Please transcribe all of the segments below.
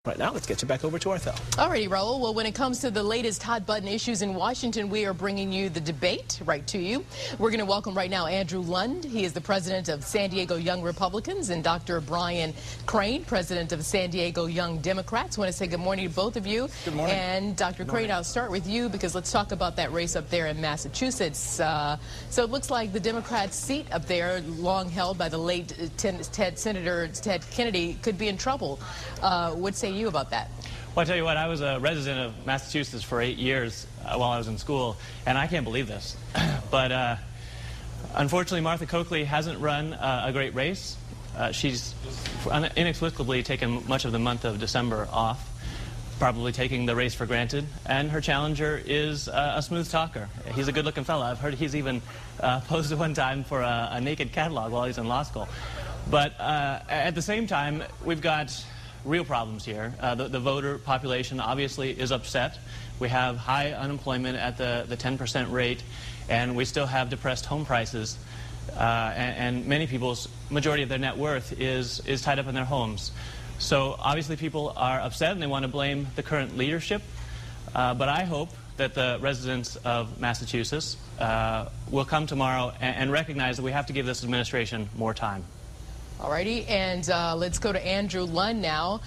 Right now, let's get you back over to Arthel. Alrighty, Raul. Well, when it comes to the latest hot-button issues in Washington, we are bringing you the debate right to you. We're going to welcome right now Andrew Lund. He is the president of San Diego Young Republicans, and Dr. Bryan Crane, president of San Diego Young Democrats. I want to say good morning to both of you. Good morning. And Dr. Crane, I'll start with you because let's talk about that race up there in Massachusetts. So it looks like the Democrats' seat up there, long held by the late Senator Ted Kennedy, could be in trouble. What say you about that? Well, I tell you what, I was a resident of Massachusetts for 8 years while I was in school, and I can't believe this. But unfortunately, Martha Coakley hasn't run a great race. She's inexplicably taken much of the month of December off, probably taking the race for granted. And her challenger is a smooth talker. He's a good-looking fella. I've heard he's even posed one time for a naked catalog while he's in law school. But at the same time, we've got real problems here. The voter population obviously is upset. We have high unemployment at the 10% rate, and we still have depressed home prices. And many people's majority of their net worth is tied up in their homes. So obviously people are upset and they want to blame the current leadership. But I hope that the residents of Massachusetts will come tomorrow and recognize that we have to give this administration more time. Alrighty, and let's go to Andrew Lund now.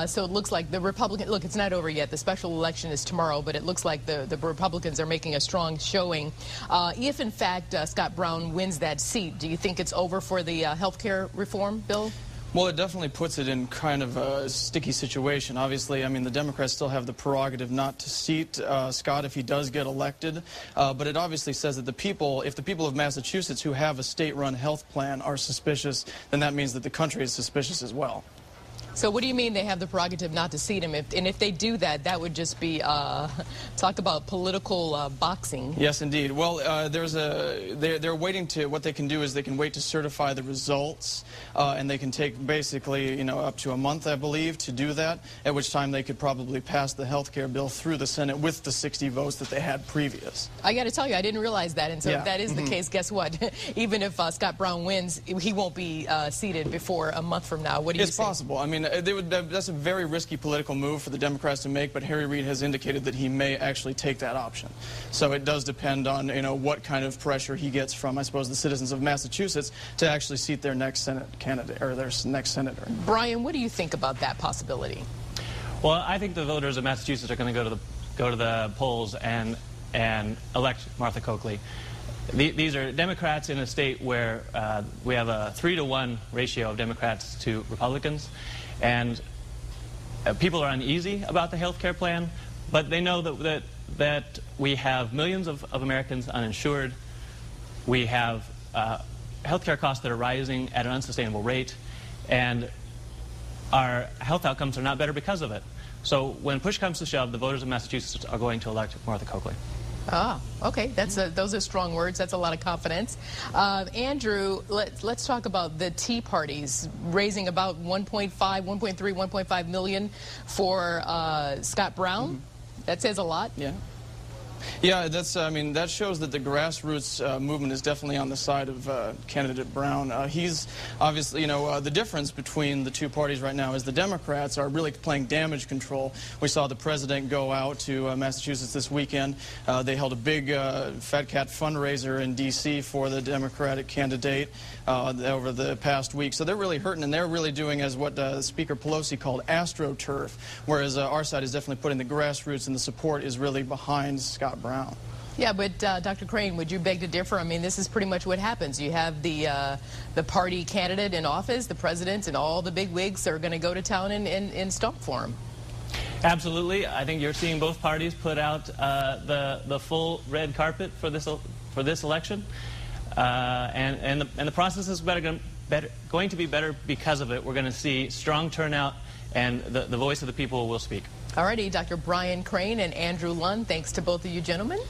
So it looks like the Republican, look, it's not over yet. The special election is tomorrow, but it looks like the Republicans are making a strong showing. If, in fact, Scott Brown wins that seat, do you think it's over for the health care reform bill? Well, it definitely puts it in kind of a sticky situation. Obviously, I mean, the Democrats still have the prerogative not to seat Scott if he does get elected. But it obviously says that if the people of Massachusetts who have a state-run health plan are suspicious, then that means that the country is suspicious as well. So what do you mean they have the prerogative not to seat him? And if they do that, that would just be, talk about political boxing. Yes, indeed. Well, they're waiting to, what they can do is they can wait to certify the results, and they can take basically, you know, up to a month, I believe, to do that, at which time they could probably pass the health care bill through the Senate with the 60 votes that they had previous. I got to tell you, I didn't realize that, and so if that is the case, guess what? Even if Scott Brown wins, he won't be seated before a month from now. What do you say? It's possible. I mean, that's a very risky political move for the Democrats to make, but Harry Reid has indicated that he may actually take that option. So it does depend on, you know, what kind of pressure he gets from, I suppose, the citizens of Massachusetts to actually seat their next Senate candidate, or their next senator. Brian, what do you think about that possibility? Well, I think the voters of Massachusetts are going to go to the polls and elect Martha Coakley. These are Democrats in a state where we have a 3-to-1 ratio of Democrats to Republicans. And people are uneasy about the health care plan, but they know that we have millions of Americans uninsured. We have health care costs that are rising at an unsustainable rate, and our health outcomes are not better because of it. So when push comes to shove, the voters of Massachusetts are going to elect Martha Coakley. Ah, okay. Those are strong words. That's a lot of confidence. Andrew, let's talk about the Tea Parties raising about 1.5, 1.3, 1.5 million for Scott Brown. That says a lot. Yeah. Yeah, I mean, that shows that the grassroots movement is definitely on the side of candidate Brown. He's obviously, you know, the difference between the two parties right now is the Democrats are really playing damage control. We saw the president go out to Massachusetts this weekend. They held a big Fat Cat fundraiser in D.C. for the Democratic candidate over the past week. So they're really hurting, and they're really doing as what Speaker Pelosi called AstroTurf, whereas our side is definitely putting the grassroots, and the support is really behind Scott Brown. Yeah, but Dr. Crane, would you beg to differ? I mean, this is pretty much what happens. You have the party candidate in office, the president, and all the big wigs are going to go to town and stomp for him. Absolutely. I think you're seeing both parties put out the full red carpet for this election, and the process is going to be better because of it. We're going to see strong turnout, and the voice of the people will speak. Alrighty, Dr. Bryan Crane and Andrew Lund, thanks to both of you gentlemen.